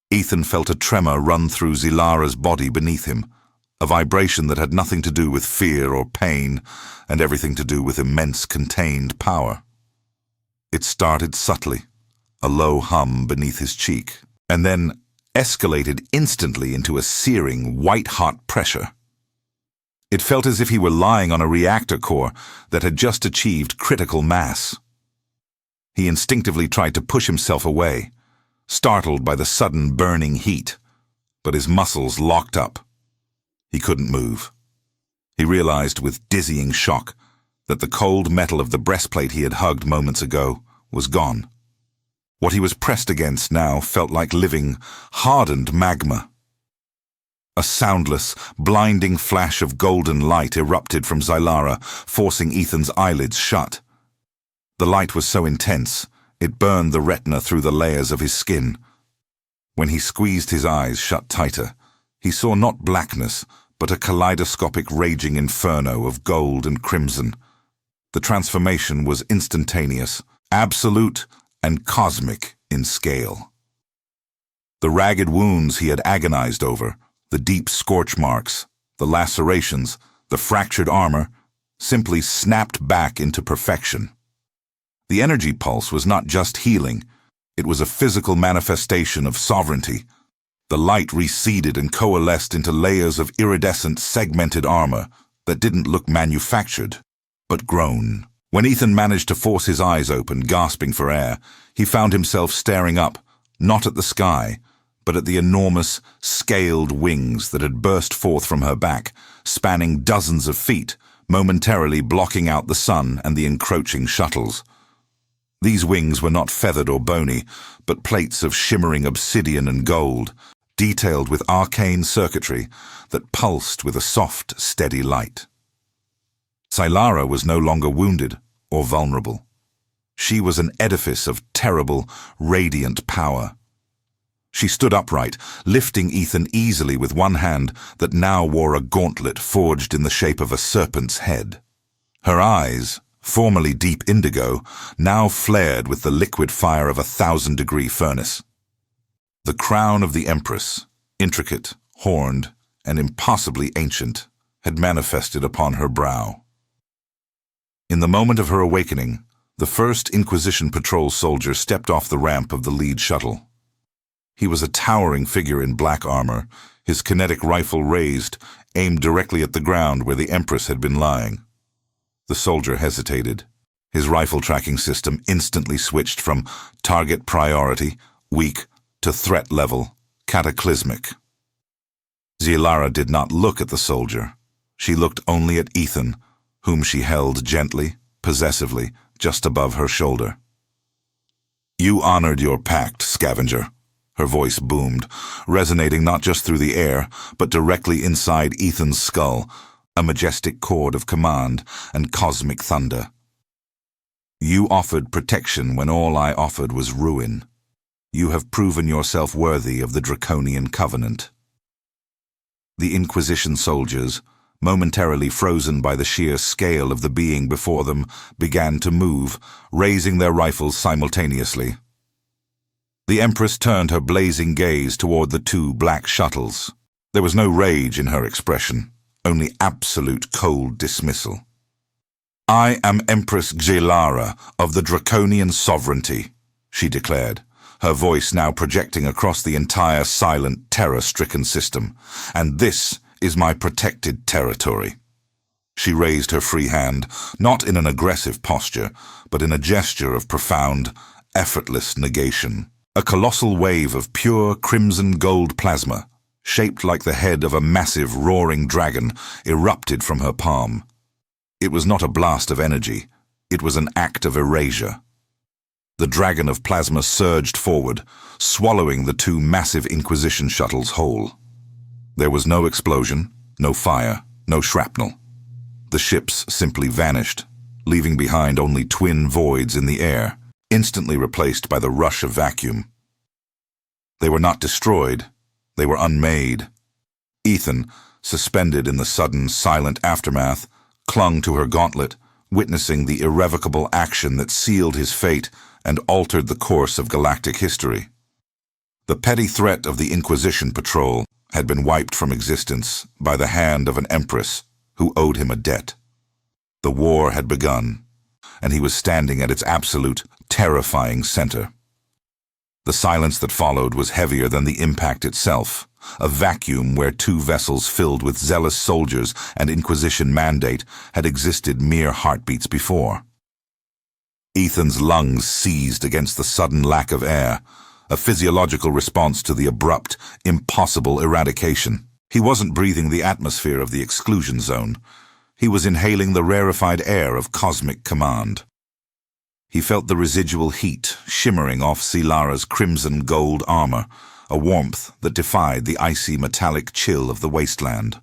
Ethan felt a tremor run through Zilara's body beneath him, a vibration that had nothing to do with fear or pain, and everything to do with immense contained power. It started subtly, a low hum beneath his cheek, and then escalated instantly into a searing, white-hot pressure. It felt as if he were lying on a reactor core that had just achieved critical mass. He instinctively tried to push himself away, startled by the sudden burning heat, but his muscles locked up. He couldn't move. He realized with dizzying shock that the cold metal of the breastplate he had hugged moments ago was gone. What he was pressed against now felt like living, hardened magma. A soundless, blinding flash of golden light erupted from Zilara, forcing Ethan's eyelids shut. The light was so intense, it burned the retina through the layers of his skin. When he squeezed his eyes shut tighter, he saw not blackness, but a kaleidoscopic raging inferno of gold and crimson. The transformation was instantaneous, absolute, and cosmic in scale. The ragged wounds he had agonized over, the deep scorch marks, the lacerations, the fractured armor, simply snapped back into perfection. The energy pulse was not just healing, it was a physical manifestation of sovereignty. The light receded and coalesced into layers of iridescent, segmented armor that didn't look manufactured, but grown. When Ethan managed to force his eyes open, gasping for air, he found himself staring up, not at the sky, but at the enormous, scaled wings that had burst forth from her back, spanning dozens of feet, momentarily blocking out the sun and the encroaching shuttles. These wings were not feathered or bony, but plates of shimmering obsidian and gold, detailed with arcane circuitry that pulsed with a soft, steady light. Zilara was no longer wounded or vulnerable. She was an edifice of terrible, radiant power. She stood upright, lifting Ethan easily with one hand that now wore a gauntlet forged in the shape of a serpent's head. Her eyes, formerly deep indigo, now flared with the liquid fire of a 1,000-degree furnace. The crown of the Empress, intricate, horned, and impossibly ancient, had manifested upon her brow. In the moment of her awakening, the first Inquisition patrol soldier stepped off the ramp of the lead shuttle. He was a towering figure in black armor, his kinetic rifle raised, aimed directly at the ground where the Empress had been lying. The soldier hesitated. His rifle tracking system instantly switched from target priority, weak, to threat level, cataclysmic. Zilara did not look at the soldier. She looked only at Ethan, whom she held gently, possessively, just above her shoulder. "You honored your pact, scavenger," her voice boomed, resonating not just through the air, but directly inside Ethan's skull, a majestic chord of command and cosmic thunder. "You offered protection when all I offered was ruin. You have proven yourself worthy of the Draconian Covenant." The Inquisition soldiers, momentarily frozen by the sheer scale of the being before them, began to move, raising their rifles simultaneously. The Empress turned her blazing gaze toward the two black shuttles. There was no rage in her expression, only absolute cold dismissal. "I am Empress Xelara of the Draconian Sovereignty," she declared, her voice now projecting across the entire silent, terror-stricken system. "And this is my protected territory." She raised her free hand, not in an aggressive posture, but in a gesture of profound, effortless negation. A colossal wave of pure crimson gold plasma, shaped like the head of a massive roaring dragon, erupted from her palm. It was not a blast of energy, it was an act of erasure. The dragon of plasma surged forward, swallowing the two massive Inquisition shuttles whole. There was no explosion, no fire, no shrapnel. The ships simply vanished, leaving behind only twin voids in the air, instantly replaced by the rush of vacuum. They were not destroyed, they were unmade. Ethan, suspended in the sudden, silent aftermath, clung to her gauntlet, witnessing the irrevocable action that sealed his fate and altered the course of galactic history. The petty threat of the Inquisition patrol had been wiped from existence by the hand of an Empress who owed him a debt. The war had begun, and he was standing at its absolute, terrifying center. The silence that followed was heavier than the impact itself, a vacuum where two vessels filled with zealous soldiers and Inquisition mandate had existed mere heartbeats before. Ethan's lungs seized against the sudden lack of air, a physiological response to the abrupt, impossible eradication. He wasn't breathing the atmosphere of the Exclusion Zone. He was inhaling the rarefied air of cosmic command. He felt the residual heat shimmering off Xelara's crimson gold armor, a warmth that defied the icy metallic chill of the wasteland.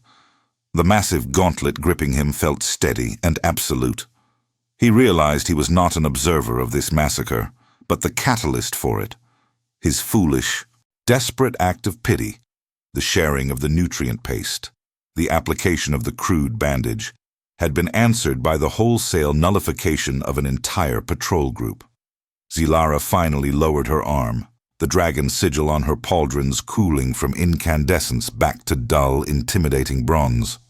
The massive gauntlet gripping him felt steady and absolute. He realized he was not an observer of this massacre, but the catalyst for it. His foolish, desperate act of pity, the sharing of the nutrient paste, the application of the crude bandage, had been answered by the wholesale nullification of an entire patrol group. Xelara finally lowered her arm, the dragon sigil on her pauldrons cooling from incandescence back to dull, intimidating bronze.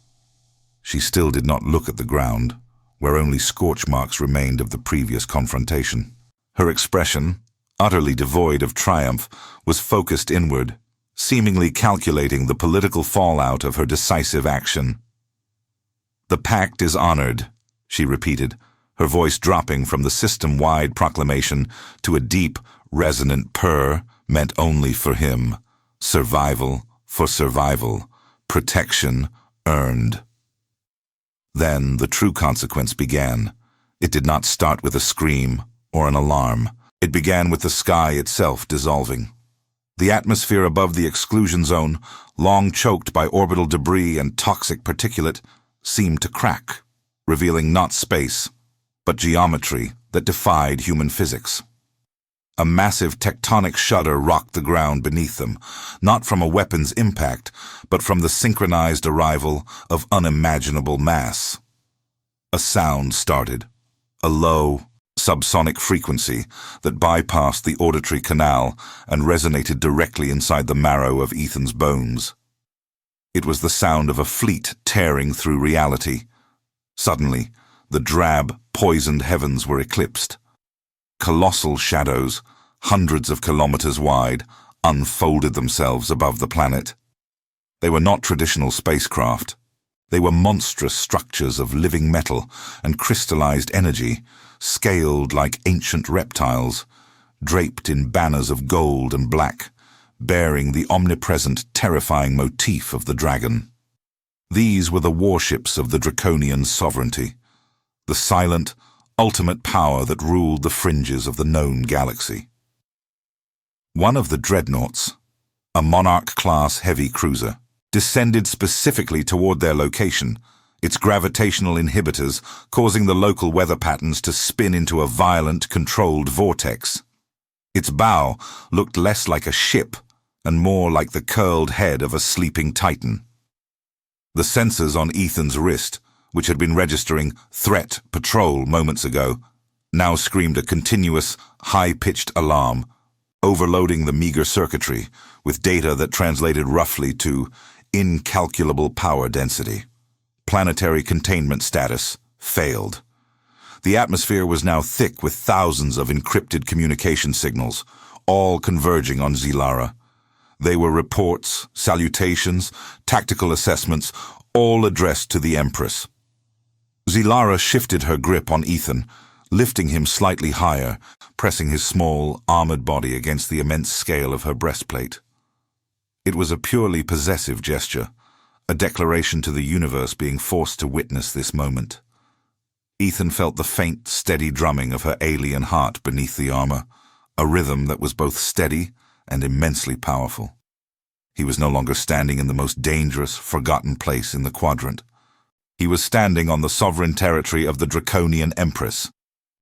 She still did not look at the ground, where only scorch marks remained of the previous confrontation. Her expression, utterly devoid of triumph, was focused inward, seemingly calculating the political fallout of her decisive action. "The pact is honored," she repeated, her voice dropping from the system-wide proclamation to a deep, resonant purr meant only for him. Survival for survival, protection earned. Then the true consequence began. It did not start with a scream or an alarm. It began with the sky itself dissolving. The atmosphere above the Exclusion Zone, long choked by orbital debris and toxic particulate, seemed to crack, revealing not space, but geometry that defied human physics. A massive tectonic shudder rocked the ground beneath them, not from a weapon's impact, but from the synchronized arrival of unimaginable mass. A sound started, a low, subsonic frequency that bypassed the auditory canal and resonated directly inside the marrow of Ethan's bones. It was the sound of a fleet tearing through reality. Suddenly, the drab, poisoned heavens were eclipsed. Colossal shadows, hundreds of kilometers wide, unfolded themselves above the planet. They were not traditional spacecraft. They were monstrous structures of living metal and crystallized energy, scaled like ancient reptiles, draped in banners of gold and black, bearing the omnipresent, terrifying motif of the dragon. These were the warships of the Draconian Sovereignty, the silent, ultimate power that ruled the fringes of the known galaxy. One of the dreadnoughts, a Monarch-class heavy cruiser, descended specifically toward their location, its gravitational inhibitors causing the local weather patterns to spin into a violent, controlled vortex. Its bow looked less like a ship and more like the curled head of a sleeping titan. The sensors on Ethan's wrist, which had been registering threat patrol moments ago, now screamed a continuous, high-pitched alarm, overloading the meager circuitry with data that translated roughly to incalculable power density. Planetary containment status failed. The atmosphere was now thick with thousands of encrypted communication signals, all converging on Zilara. They were reports, salutations, tactical assessments, all addressed to the Empress. Zilara shifted her grip on Ethan, lifting him slightly higher, pressing his small, armored body against the immense scale of her breastplate. It was a purely possessive gesture, a declaration to the universe being forced to witness this moment. Ethan felt the faint, steady drumming of her alien heart beneath the armor, a rhythm that was both steady and immensely powerful. He was no longer standing in the most dangerous, forgotten place in the quadrant. He was standing on the sovereign territory of the Draconian Empress,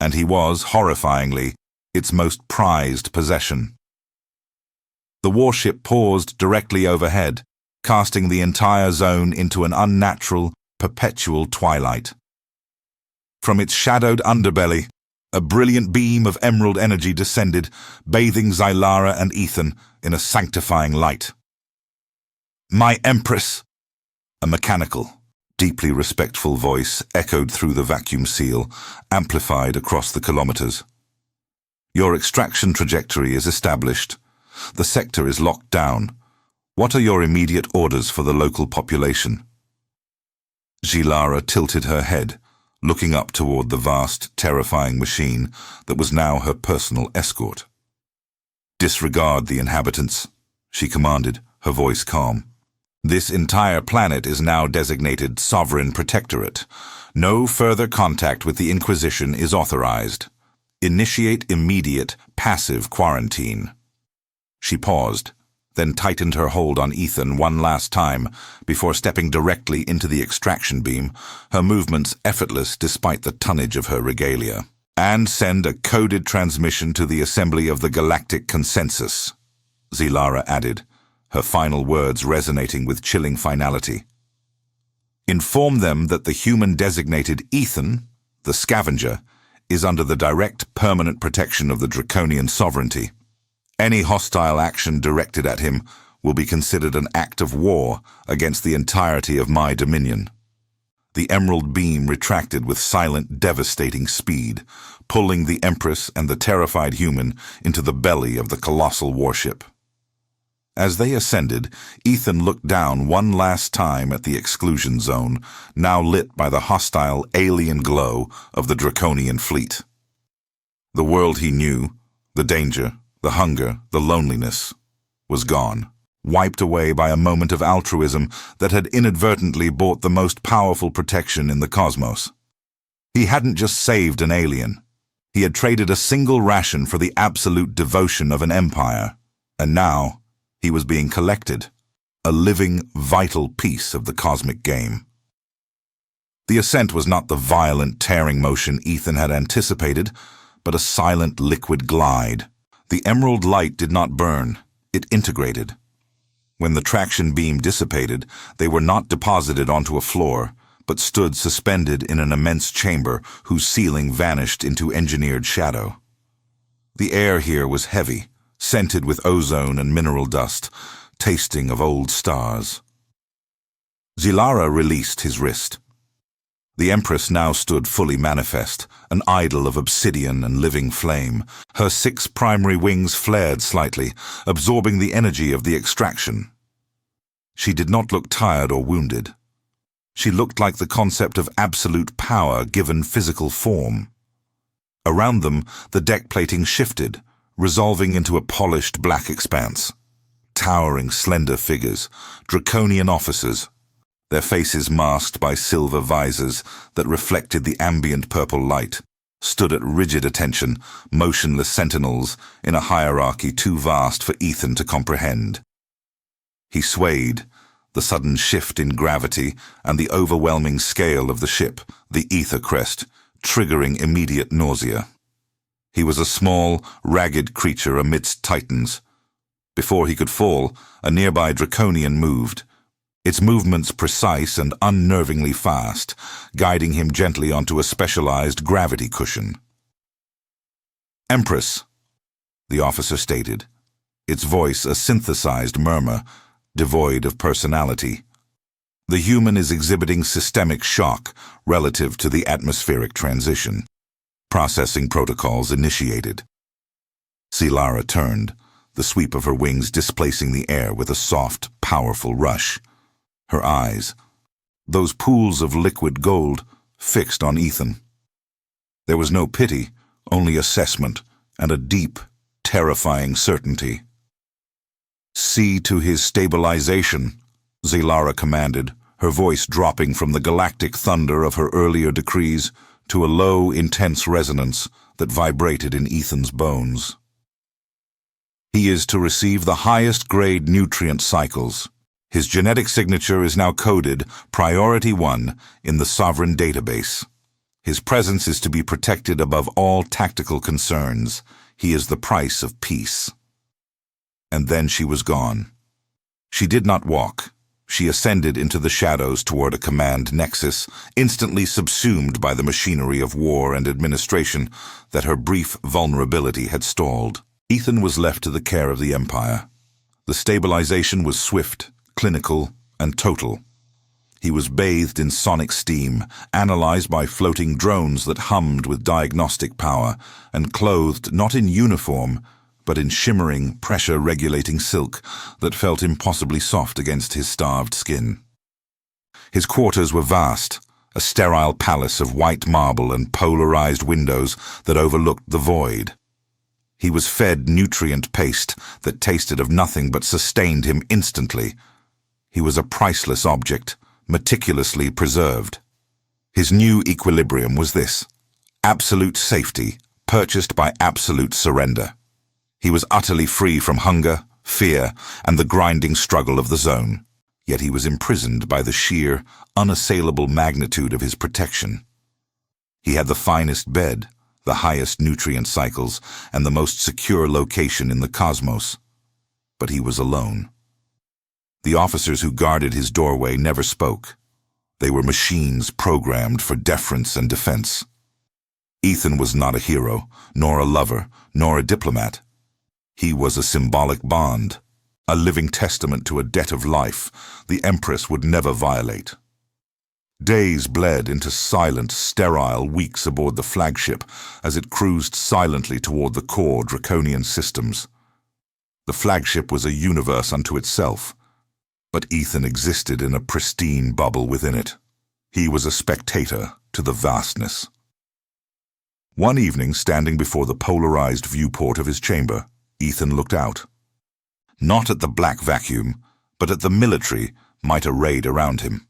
and he was, horrifyingly, its most prized possession. The warship paused directly overhead, casting the entire zone into an unnatural, perpetual twilight. From its shadowed underbelly, a brilliant beam of emerald energy descended, bathing Zilara and Ethan in a sanctifying light. "My Empress!" A mechanical, deeply respectful voice echoed through the vacuum seal, amplified across the kilometers. "Your extraction trajectory is established. The sector is locked down. What are your immediate orders for the local population?" Zilara tilted her head, looking up toward the vast, terrifying machine that was now her personal escort. "Disregard the inhabitants," she commanded, her voice calm. "This entire planet is now designated Sovereign Protectorate. No further contact with the Inquisition is authorized. Initiate immediate, passive quarantine." She paused, then tightened her hold on Ethan one last time before stepping directly into the extraction beam, her movements effortless despite the tonnage of her regalia. "And send a coded transmission to the Assembly of the Galactic Consensus," Zilara added, her final words resonating with chilling finality. "Inform them that the human-designated Ethan, the scavenger, is under the direct, permanent protection of the Draconian sovereignty. Any hostile action directed at him will be considered an act of war against the entirety of my dominion." The emerald beam retracted with silent, devastating speed, pulling the Empress and the terrified human into the belly of the colossal warship. As they ascended, Ethan looked down one last time at the Exclusion Zone, now lit by the hostile, alien glow of the Draconic Fleet. The world he knew, the danger, the hunger, the loneliness, was gone, wiped away by a moment of altruism that had inadvertently bought the most powerful protection in the cosmos. He hadn't just saved an alien. He had traded a single ration for the absolute devotion of an empire, and now he was being collected, a living, vital piece of the cosmic game. The ascent was not the violent, tearing motion Ethan had anticipated, but a silent, liquid glide. The emerald light did not burn, it integrated. When the traction beam dissipated, they were not deposited onto a floor, but stood suspended in an immense chamber whose ceiling vanished into engineered shadow. The air here was heavy, scented with ozone and mineral dust, tasting of old stars. Zilara released his wrist. The Empress now stood fully manifest, an idol of obsidian and living flame. Her 6 primary wings flared slightly, absorbing the energy of the extraction. She did not look tired or wounded. She looked like the concept of absolute power given physical form. Around them, the deck plating shifted, resolving into a polished black expanse. Towering, slender figures, draconian officers, their faces masked by silver visors that reflected the ambient purple light, stood at rigid attention, motionless sentinels in a hierarchy too vast for Ethan to comprehend. He swayed, the sudden shift in gravity and the overwhelming scale of the ship, the ether crest, triggering immediate nausea. He was a small, ragged creature amidst titans. Before he could fall, a nearby Draconian moved, its movements precise and unnervingly fast, guiding him gently onto a specialized gravity cushion. "Empress," the officer stated, its voice a synthesized murmur, devoid of personality. The human is exhibiting systemic shock relative to the atmospheric transition. Processing protocols initiated. Zilara turned, the sweep of her wings displacing the air with a soft, powerful rush. Her eyes, those pools of liquid gold, fixed on Ethan. There was no pity, only assessment and a deep, terrifying certainty. "See to his stabilization," Zilara commanded, her voice dropping from the galactic thunder of her earlier decrees to a low, intense resonance that vibrated in Ethan's bones. He is to receive the highest grade nutrient cycles. His genetic signature is now coded Priority 1 in the Sovereign database. His presence is to be protected above all tactical concerns. He is the price of peace. And then she was gone. She did not walk. She ascended into the shadows toward a command nexus, instantly subsumed by the machinery of war and administration that her brief vulnerability had stalled. Ethan was left to the care of the Empire. The stabilization was swift, clinical, and total. He was bathed in sonic steam, analyzed by floating drones that hummed with diagnostic power, and clothed not in uniform, but in shimmering, pressure-regulating silk that felt impossibly soft against his starved skin. His quarters were vast, a sterile palace of white marble and polarized windows that overlooked the void. He was fed nutrient paste that tasted of nothing but sustained him instantly. He was a priceless object, meticulously preserved. His new equilibrium was this: absolute safety, purchased by absolute surrender. He was utterly free from hunger, fear, and the grinding struggle of the zone. Yet he was imprisoned by the sheer, unassailable magnitude of his protection. He had the finest bed, the highest nutrient cycles, and the most secure location in the cosmos. But he was alone. The officers who guarded his doorway never spoke. They were machines programmed for deference and defense. Ethan was not a hero, nor a lover, nor a diplomat. He was a symbolic bond, a living testament to a debt of life the Empress would never violate. Days bled into silent, sterile weeks aboard the flagship as it cruised silently toward the core Draconian systems. The flagship was a universe unto itself, but Ethan existed in a pristine bubble within it. He was a spectator to the vastness. One evening, standing before the polarized viewport of his chamber, Ethan looked out. Not at the black vacuum, but at the military might arrayed around him.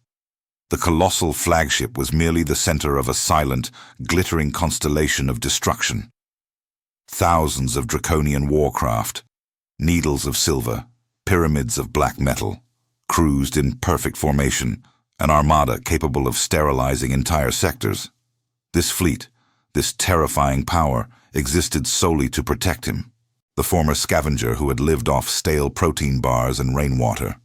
The colossal flagship was merely the center of a silent, glittering constellation of destruction. Thousands of draconian warcraft, needles of silver, pyramids of black metal, cruised in perfect formation, an armada capable of sterilizing entire sectors. This fleet, this terrifying power, existed solely to protect him, the former scavenger who had lived off stale protein bars and rainwater.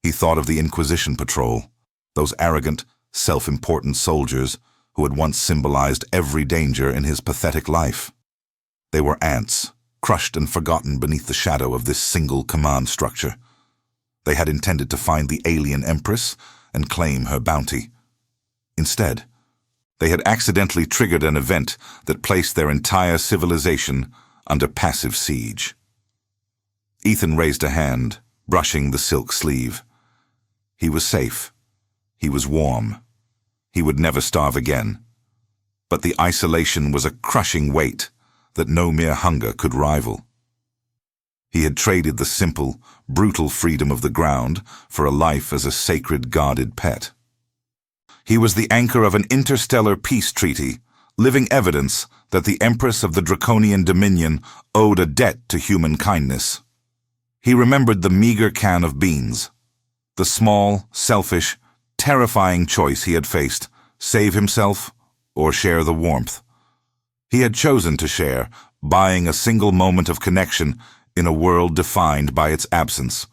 He thought of the Inquisition patrol, those arrogant, self-important soldiers who had once symbolized every danger in his pathetic life. They were ants, crushed and forgotten beneath the shadow of this single command structure. They had intended to find the alien Empress and claim her bounty. Instead, they had accidentally triggered an event that placed their entire civilization under passive siege. Ethan raised a hand, brushing the silk sleeve. He was safe. He was warm. He would never starve again. But the isolation was a crushing weight that no mere hunger could rival. He had traded the simple, brutal freedom of the ground for a life as a sacred, guarded pet. He was the anchor of an interstellar peace treaty, living evidence that the Empress of the Draconian Dominion owed a debt to human kindness. He remembered the meager can of beans, the small, selfish, terrifying choice he had faced: save himself or share the warmth. He had chosen to share, buying a single moment of connection in a world defined by its absence.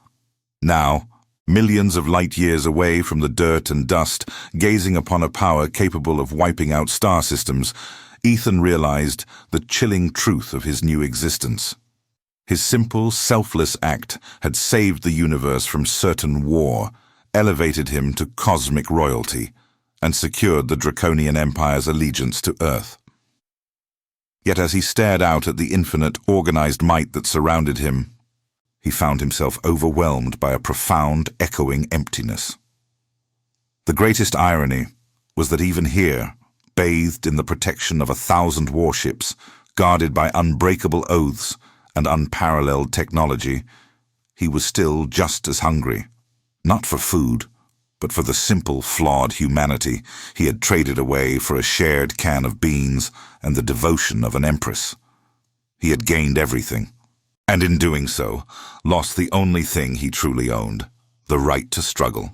Now, millions of light years away from the dirt and dust, gazing upon a power capable of wiping out star systems, Ethan realized the chilling truth of his new existence. His simple, selfless act had saved the universe from certain war, elevated him to cosmic royalty, and secured the Draconian Empire's allegiance to Earth. Yet as he stared out at the infinite, organized might that surrounded him, he found himself overwhelmed by a profound, echoing emptiness. The greatest irony was that even here, bathed in the protection of 1,000 warships, guarded by unbreakable oaths and unparalleled technology, he was still just as hungry, not for food, but for the simple, flawed humanity he had traded away for a shared can of beans and the devotion of an Empress. He had gained everything, and in doing so, lost the only thing he truly owned, the right to struggle.